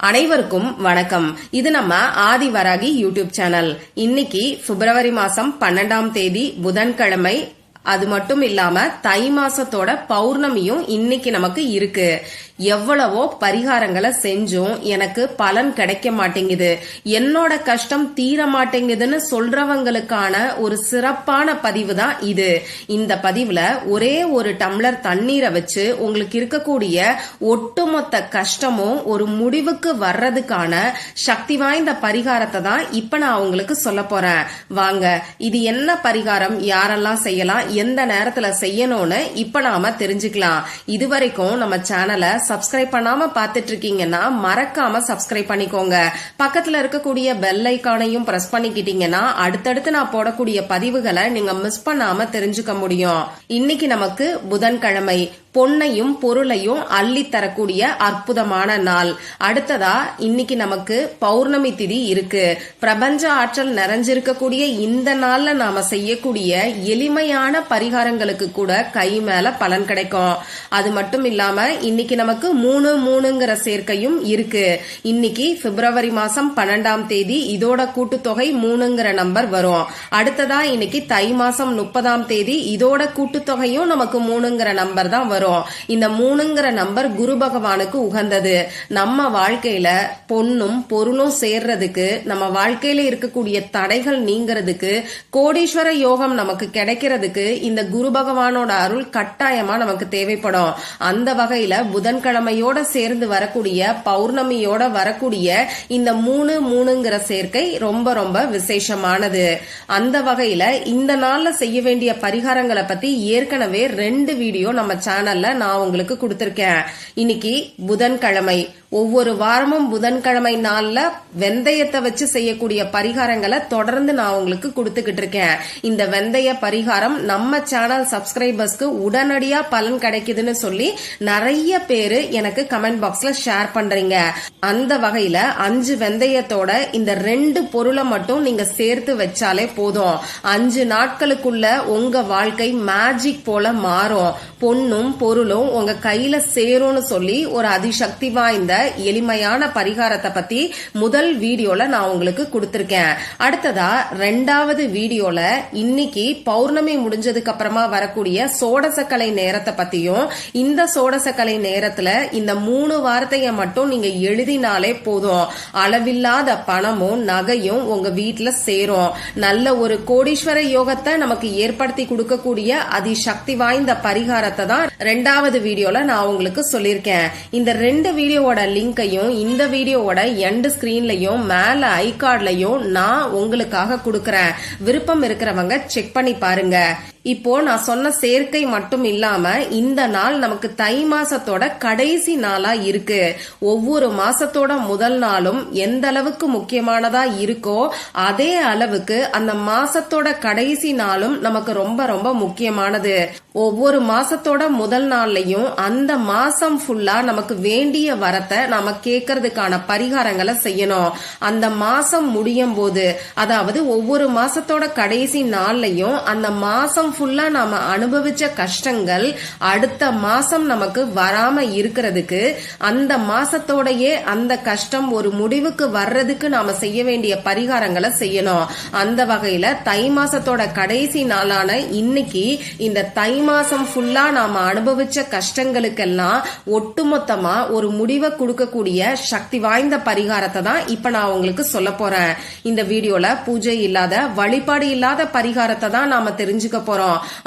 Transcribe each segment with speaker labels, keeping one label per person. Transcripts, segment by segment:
Speaker 1: அனைவருக்கும் வணக்கம். இது நம்ம ஆதிவராகி யூடியூப் சேனல். இன்னைக்கு பிப்ரவரி மாசம் 12ஆம் தேதி புதன்கிழமை. அது மட்டும் இல்லாம தை மாசத்தோட பௌர்ணமியும் இன்னைக்கு நமக்கு இருக்கு. எவ்வளவோ பரிகாரங்களை செஞ்சும் எனக்கு பலன் கிடைக்க மாட்டேங்குது, என்னோட கஷ்டம் தீர மாட்டேங்குதுன்னு சொல்றவங்களுக்கான ஒரு சிறப்பான பதிவு தான் இது. இந்த பதிவுல ஒரே ஒரு டம்ளர் தண்ணீரை வச்சு உங்களுக்கு இருக்கக்கூடிய ஒட்டுமொத்த கஷ்டமும் ஒரு முடிவுக்கு வர்றதுக்கான சக்தி வாய்ந்த பரிகாரத்தை தான் இப்ப நான் உங்களுக்கு சொல்ல போறேன். வாங்க, இது என்ன பரிகாரம், யாரெல்லாம் செய்யலாம், எந்த நேரத்துல செய்யணும்னு இப்ப நாம தெரிஞ்சுக்கலாம். இதுவரைக்கும் நம்ம சேனலை சப்ஸ்கிரைப் பண்ணாம பாத்துட்டு இருக்கீங்கன்னா மறக்காம சப்ஸ்கிரைப் பண்ணிக்கோங்க. பக்கத்துல இருக்கக்கூடிய பெல் ஐகானையும் பிரஸ் பண்ணிக்கிட்டீங்கன்னா அடுத்தடுத்து நான் போடக்கூடிய பதிவுகளை நீங்க மிஸ் பண்ணாம தெரிஞ்சுக்க முடியும். இன்னைக்கு நமக்கு புதன்கிழமை. பொன்னையும் பொருளையும் அள்ளி தரக்கூடிய அற்புதமான நாள். அடுத்ததா இன்னைக்கு நமக்கு பௌர்ணமி திதி இருக்கு. பிரபஞ்ச ஆற்றல் நிறைஞ்சிருக்கக்கூடிய இந்த நாள்ல நாம செய்யக்கூடிய எளிமையான பரிகாரங்களுக்கு கூட கை மேல பலன் கிடைக்கும். அது மட்டும் இல்லாம இன்னைக்கு நமக்கு 3 சேர்க்கையும் இருக்கு. இன்னைக்கு பிப்ரவரி மாசம் 12ஆம் தேதி. இதோட கூட்டுத்தொகை 3ங்கிற நம்பர் வரும். அடுத்ததா இன்னைக்கு தை மாசம் 30ஆம் தேதி. இதோட கூட்டுத்தொகையும் நமக்கு 3ங்கிற நம்பர் தான் வரும். இந்த 3ங்கிற நம்பர் குரு பகவானுக்கு உகந்தது. நம்ம வாழ்க்கையில பொன்னும் பொருளும் சேர்றதுக்கு, நம்ம வாழ்க்கையில இருக்கக்கூடிய தடைகள் நீங்கிறதுக்கு, கோடீஸ்வர யோகம் நமக்கு கிடைக்கிறதுக்கு இந்த குரு பகவானோட அருள் கட்டாயமா நமக்கு தேவைப்படும். அந்த வகையில புதன்கிழமையோட சேர்ந்து வரக்கூடிய பௌர்ணமியோட வரக்கூடிய இந்த 3ங்கிற சேர்க்கை ரொம்ப ரொம்ப விசேஷமானது. அந்த வகையில இந்த நாள்ல செய்ய வேண்டிய பரிகாரங்களை பத்தி ஏற்கனவே 2 வீடியோ நம்ம சேனல்ல நான் உங்களுக்கு கொடுத்திருக்கேன். இன்னைக்கு புதன்கிழமை. ஒவ்வொரு வாரமும் புதன்கிழமை நாள்ல வெந்தயத்தை வச்சு செய்யக்கூடிய பரிகாரங்களை தொடர்ந்து நான் உங்களுக்கு கொடுத்துக்கிட்டு இருக்கேன். இந்த வெந்தய பரிகாரம் நம்ம சேனல் சப்ஸ்கிரைபர்ஸ்க்கு உடனடியா பலன் கிடைக்குதுன்னு சொல்லி நிறைய பேரு எனக்கு கமெண்ட் பாக்ஸ்ல ஷேர் பண்றீங்க. அந்த வகையில 5 வெந்தயத்தோட இந்த 2 பொருளை மட்டும் நீங்க சேர்த்து வச்சாலே போதும். 5 நாட்களுக்குள்ள உங்க வாழ்க்கை மேஜிக் போல மாறும். பொன்னும் பொருளும் உங்க கையில சேரும்னு சொல்லி ஒரு அதிசக்தி வாய்ந்த எளிமையான பரிகாரத்தை பத்தி முதல் வீடியோல நான் உங்களுக்கு கொடுத்திருக்கேன். அடுத்ததா 2வது வீடியோல இன்னைக்கு பௌர்ணமி முடிஞ்சதுக்கு அப்புறமா வரக்கூடிய சோடசக்கலை நேரத்தை பத்தியும், இந்த சோடசக்கலை நேரத்துல இந்த 3 வார்த்தையை மட்டும் நீங்க எழுதினாலே போதும், அளவில்லாத பணமும் நகையும் உங்க வீட்டுல சேரும். நல்ல ஒரு கோடீஸ்வர யோகத்தை நமக்கு ஏற்படுத்தி கொடுக்கக்கூடிய அதிசக்தி வாய்ந்த பரிகாரத்தை தான் 2வது வீடியோல நான் உங்களுக்கு சொல்லியிருக்கேன். இந்த 2 வீடியோவோட லிங்கையும் இந்த வீடியோவோட எண்ட் ஸ்கிரீன்லயும் மேல ஐ கார்ட்லயும் நான் உங்களுக்காக கொடுக்கறேன். விருப்பம் இருக்கிறவங்க செக் பண்ணி பாருங்க. இப்போ நான் சொன்ன சேர்க்கை மட்டும் இல்லாம இந்த நாள் நமக்கு தை மாசத்தோட கடைசி நாளா இருக்கு. ஒவ்வொரு மாசத்தோட முதல் நாளும் எந்த அளவுக்கு முக்கியமானதா இருக்கோ அதே அளவுக்கு அந்த மாசத்தோட கடைசி நாளும் நமக்கு ரொம்ப ரொம்ப முக்கியமானது. ஒவ்வொரு மாசத்தோட முதல் நாள்லயும் அந்த மாசம் ஃபுல்லா நமக்கு வேண்டிய வரத்தை நாம கேட்கறதுக்கான பரிகாரங்களை செய்யணும். அந்த மாசம் முடியும் போது, அதாவது ஒவ்வொரு மாசத்தோட கடைசி நாள்லயும் அந்த மாசம் ஃபுல்லா நாம அனுபவிச்ச கஷ்டங்கள் அடுத்த மாசம் நமக்கு வராம இருக்கிறதுக்கு, அந்த மாசத்தோடயே அந்த கஷ்டம் ஒரு முடிவுக்கு வர்றதுக்கு நாம செய்ய வேண்டிய பரிகாரங்களை செய்யணும். அந்த வகையில தை மாசத்தோட கடைசி நாளான இன்னைக்கு இந்த தை மாசம் ஃபுல்லா நாம அனுபவிச்ச கஷ்டங்களுக்கெல்லாம் ஒட்டுமொத்தமா ஒரு முடிவை கொடுக்கக்கூடிய சக்தி வாய்ந்த பரிகாரத்தை தான் இப்ப நான் உங்களுக்கு சொல்ல போறேன். இந்த வீடியோல பூஜை இல்லாத, வழிபாடு இல்லாத பரிகாரத்தை தான் நாம தெரிஞ்சுக்க போறோம்.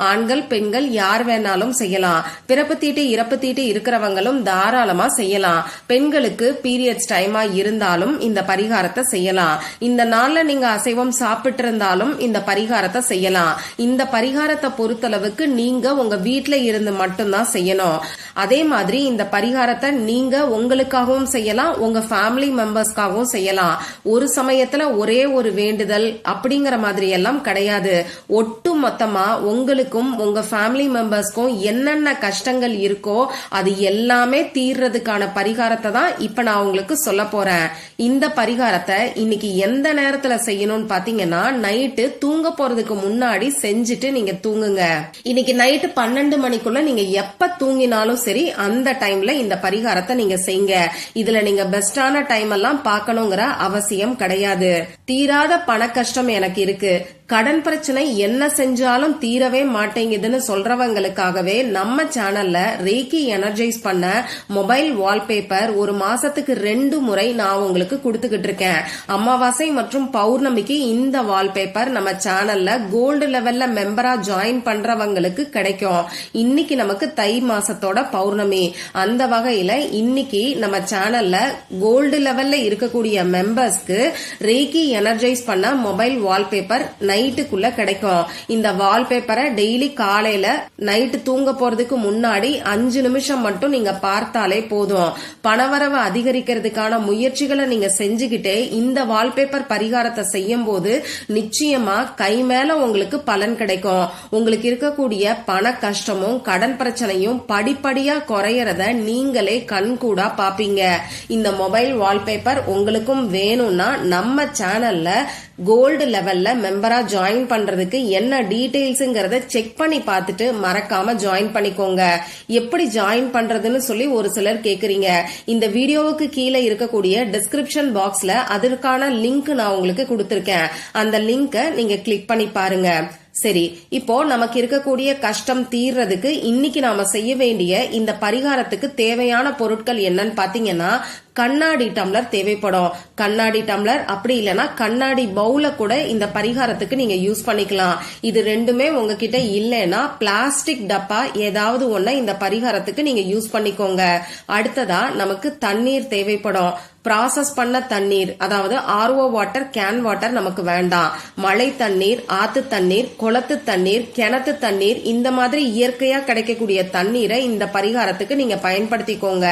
Speaker 1: ஆண்கள் பெண்கள் யார் வேணாலும் செய்யலாம். பிறப்பு தீட்டு இறப்பு தீட்டு இருக்கிறவங்களும் தாராளமா செய்யலாம். பெண்களுக்கு பீரியட்ஸ் டைமா இருந்தாலும் இந்த பரிகாரத்தை செய்யலாம். இந்த நாள்ல நீங்க அசைவம் சாப்பிட்டு இருந்தாலும் இந்த பரிகாரத்தை செய்யலாம். இந்த பரிகாரத்தை பொறுத்தளவுக்கு நீங்க உங்க வீட்டுல இருந்து மட்டும்தான் செய்யணும். அதே மாதிரி இந்த பரிகாரத்தை நீங்க உங்களுக்காகவும் செய்யலாம், உங்க ஃபேமிலி மெம்பர்ஸ்க்காகவும் செய்யலாம். ஒரு சமயத்துல ஒரே ஒரு வேண்டுதல் அப்படிங்கிற மாதிரி எல்லாம் கிடையாது. ஒட்டு மொத்தமா உங்களுக்கும் உங்க ஃபேமிலி மெம்பர்ஸ்க்கும் என்னென்ன கஷ்டங்கள் இருக்கோ அது எல்லாமே தீர்றதுக்கான பரிகாரத்தை தான் இப்ப நான் உங்களுக்கு சொல்ல போறேன். இந்த பரிகாரத்தை இன்னைக்கு எந்த நேரத்துல செய்யணும்னு பாத்தீங்கன்னா நைட்டு தூங்க போறதுக்கு முன்னாடி செஞ்சுட்டு நீங்க தூங்குங்க. இன்னைக்கு நைட்டு 12 மணிக்குள்ள நீங்க எப்ப தூங்கினாலும் சரி அந்த டைம்ல இந்த பரிகாரத்தை நீங்க செய்யுங்க. இதுல நீங்க பெஸ்டான டைம் எல்லாம் பார்க்கணுங்கிற அவசியம் கிடையாது. தீராத பண கஷ்டம் எனக்கு இருக்கு, கடன் பிரச்சனை என்ன செஞ்சாலும் தீரவே மாட்டேங்குதுன்னு சொல்றவங்களுக்காகவே நம்ம சேனல்ல ரேக்கி எனர்ஜைஸ் பண்ண மொபைல் வால்பேப்பர் ஒரு மாசத்துக்கு 2 முறை நான் உங்களுக்கு கொடுத்துக்கிட்டு இருக்கேன். அமாவாசை மற்றும் பௌர்ணமிக்கு இந்த வால்பேப்பர் நம்ம சேனல்ல கோல்டு லெவல்ல மெம்பரா ஜாயின் பண்றவங்களுக்கு கிடைக்கும். இன்னைக்கு நமக்கு தை மாசத்தோட பௌர்ணமி. அந்த வகையில இன்னைக்கு நம்ம சேனல்ல கோல்டு லெவல்ல இருக்கக்கூடிய மெம்பர்ஸ்க்கு ரேக்கி எனர்ஜைஸ் பண்ண மொபைல் வால்பேப்பர் நைட்டுக்குள்ள கிடைக்கும். இந்த வால்பேப்பரை டெய்லி காலையில நைட்டு தூங்க போறதுக்கு முன்னாடி 5 நிமிஷம் மட்டும் நீங்க பார்த்தாலே போதும். பணவரவு அதிகரிக்கிறதுக்கான முயற்சிகளை நீங்க செஞ்சுக்கிட்டே இந்த வால்பேப்பர் பரிகாரத்தை செய்யும் போது நிச்சயமா கை மேல உங்களுக்கு பலன் கிடைக்கும். உங்களுக்கு இருக்கக்கூடிய பண கஷ்டமும் கடன் பிரச்சனையும் படிப்படியா குறையறத நீங்களே கண்கூடா பாப்பீங்க. இந்த மொபைல் வால்பேப்பர் உங்களுக்கும் வேணும்னா நம்ம சேனல்ல கோல்டு லெவல்ல மெம்பரா ஜாயின் பண்றதுக்கு என்ன டீடைல்ஸ்ங்கறத செக் பண்ணி பார்த்துட்டு மறக்காம ஜாயின் பண்ணிக்கோங்க. எப்படி ஜாயின் பண்றதுன்னு சொல்லி ஒரு சிலர் கேக்குறீங்க. இந்த வீடியோவுக்கு கீழே இருக்கக்கூடிய டிஸ்கிரிப்ஷன் பாக்ஸ்ல அதற்கான லிங்க் நான் உங்களுக்கு கொடுத்திருக்கேன். அந்த லிங்கை நீங்க கிளிக் பண்ணி பாருங்க. சரி, இப்போ நமக்கு இருக்கக்கூடிய கஷ்டம் தீர்றதுக்கு இன்னைக்கு நாம செய்ய வேண்டிய இந்த பரிகாரத்துக்கு தேவையான பொருட்கள் என்னன்னு பாத்தீங்கன்னா, கண்ணாடி டம்ளர் தேவைப்படும். கண்ணாடி டம்ளர் அப்படி இல்லைன்னா கண்ணாடி பவுல கூட இந்த பரிகாரத்துக்கு நீங்க யூஸ் பண்ணிக்கலாம். இது ரெண்டுமே உங்ககிட்ட இல்லைன்னா பிளாஸ்டிக் டப்பா ஏதாவது ஒண்ணு இந்த பரிகாரத்துக்கு நீங்க யூஸ் பண்ணிக்கோங்க. அடுத்ததா நமக்கு தண்ணீர் தேவைப்படும். ப்ராசஸ் பண்ண தண்ணீர், அதாவது ஆர்ஓ வாட்டர், கேன் வாட்டர் நமக்கு வேண்டாம். மழை தண்ணீர், ஆத்து தண்ணீர், குளத்து தண்ணீர், கிணத்து தண்ணீர், இந்த மாதிரி இயற்கையா கிடைக்கக்கூடிய தண்ணீரை இந்த பரிகாரத்துக்கு நீங்க பயன்படுத்திக்கோங்க.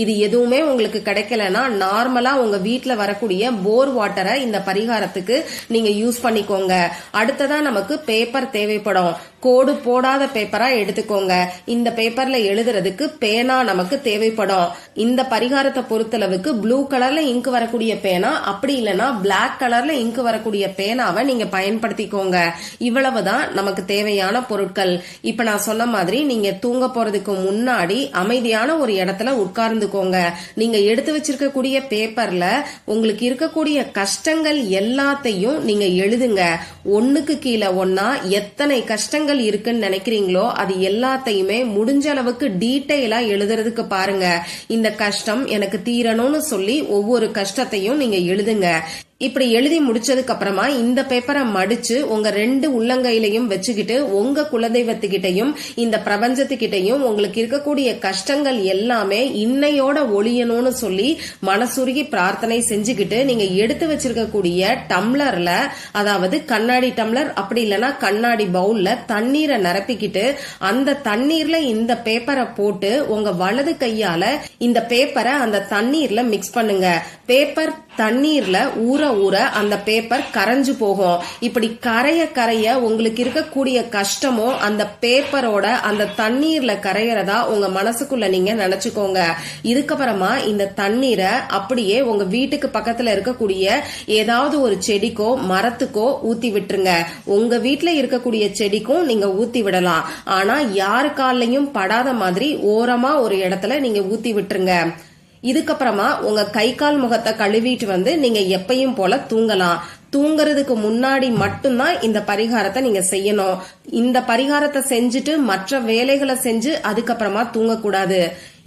Speaker 1: இது எதுவுமே உங்களுக்கு கிடைக்கலன்னா நார்மலா உங்க வீட்டுல வரக்கூடிய போர் வாட்டரை இந்த பரிகாரத்துக்கு நீங்க யூஸ் பண்ணிக்கோங்க. அடுத்ததா நமக்கு பேப்பர் தேவைப்படும். கோடு போடாத பேப்பரா எடுத்துக்கோங்க. இந்த பேப்பர்ல எழுதுறதுக்கு பேனா நமக்கு தேவைப்படும். இந்த பரிகாரத்தை பொறுத்தளவுக்கு ப்ளூ கலர்ல இங்கு வரக்கூடிய பேனா, அப்படி இல்லைன்னா பிளாக் கலர்ல இங்கு வரக்கூடிய பேனாவை நீங்க பயன்படுத்திக்கோங்க. இவ்வளவுதான் நமக்கு தேவையான பொருட்கள். இப்ப நான் சொன்ன மாதிரி நீங்க தூங்க போறதுக்கு முன்னாடி அமைதியான ஒரு இடத்துல உட்கார்ந்துக்கோங்க. நீங்க எடுத்து வச்சிருக்கக்கூடிய பேப்பர்ல உங்களுக்கு இருக்கக்கூடிய கஷ்டங்கள் எல்லாத்தையும் நீங்க எழுதுங்க. ஒண்ணுக்கு கீழே ஒன்னா எத்தனை கஷ்டங்கள் இருக்குன்னு நினைக்கிறீங்களோ அது எல்லாத்தையுமே முடிஞ்ச அளவுக்கு டீடைலா எழுதுறதுக்கு பாருங்க. இந்த கஷ்டம் எனக்கு தீரணும்னு சொல்லி ஒவ்வொரு கஷ்டத்தையும் நீங்க எழுதுங்க. இப்படி எழுதி முடிச்சதுக்கு அப்புறமா இந்த பேப்பரை மடிச்சு உங்க 2 உள்ளங்கையிலையும் வச்சுக்கிட்டு உங்க குலதெய்வத்துக்கிட்டையும் இந்த பிரபஞ்சத்துக்கிட்டையும் உங்களுக்கு இருக்கக்கூடிய கஷ்டங்கள் எல்லாமே இன்னையோட ஒளியணும்னு சொல்லி மனசுருகி பிரார்த்தனை செஞ்சுக்கிட்டு நீங்க எடுத்து வச்சிருக்கக்கூடிய டம்ளர்ல, அதாவது கண்ணாடி டம்ளர் அப்படி இல்லைன்னா கண்ணாடி பவுல்ல தண்ணீரை நிரப்பிக்கிட்டு அந்த தண்ணீர்ல இந்த பேப்பரை போட்டு உங்க வலது கையால இந்த பேப்பரை அந்த தண்ணீர்ல மிக்ஸ் பண்ணுங்க. பேப்பர் தண்ணீர்ல ஊற ஊற அந்த பேப்பர் கரைஞ்சு போகும். இப்படி கரைய கரைய உங்களுக்கு இருக்கக்கூடிய கஷ்டமோ அந்த பேப்பரோட அந்த தண்ணீர்ல கரையறதா உங்க மனசுக்குள்ள நீங்க நினைச்சுக்கோங்க. இதுக்கப்புறமா இந்த தண்ணீரை அப்படியே உங்க வீட்டுக்கு பக்கத்துல இருக்கக்கூடிய ஏதாவது ஒரு செடிக்கோ மரத்துக்கோ ஊத்தி விட்டுருங்க. உங்க வீட்டுல இருக்கக்கூடிய செடிக்கும் நீங்க ஊத்தி விடலாம். ஆனா யாரு காலையும் படாத மாதிரி ஓரமா ஒரு இடத்துல நீங்க ஊத்தி விட்டுருங்க. இதுக்கப்புறமா உங்க கை கால் முகத்தை கழுவிட்டு வந்து நீங்க எப்பயும் போல தூங்கலாம். தூங்குறதுக்கு முன்னாடி மட்டும்தான் இந்த பரிகாரத்தை நீங்க செய்யணும். இந்த பரிகாரத்தை செஞ்சுட்டு மற்ற வேலைகளை செஞ்சு அதுக்கப்புறமா தூங்கக்கூடாது.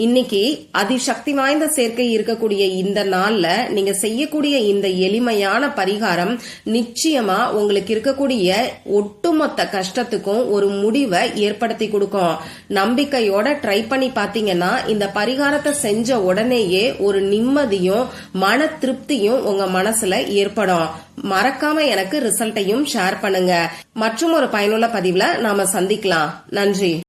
Speaker 1: இன்னைக்கு அதிசக்தி வாய்ந்த சேர்க்கை இருக்கக்கூடிய இந்த நாள்ல நீங்க செய்யக்கூடிய இந்த எளிமையான பரிகாரம் நிச்சயமா உங்களுக்கு இருக்கக்கூடிய ஒட்டுமொத்த கஷ்டத்துக்கும் ஒரு முடிவை ஏற்படுத்தி கொடுக்கும். நம்பிக்கையோட ட்ரை பண்ணி பாத்தீங்கன்னா இந்த பரிகாரத்தை செஞ்ச உடனேயே ஒரு நிம்மதியும் மன திருப்தியும் உங்க மனசுல ஏற்படும். மறக்காம எனக்கு ரிசல்ட்டையும் ஷேர் பண்ணுங்க. மற்றும் ஒரு பயனுள்ள பதிவுல நாம சந்திக்கலாம். நன்றி.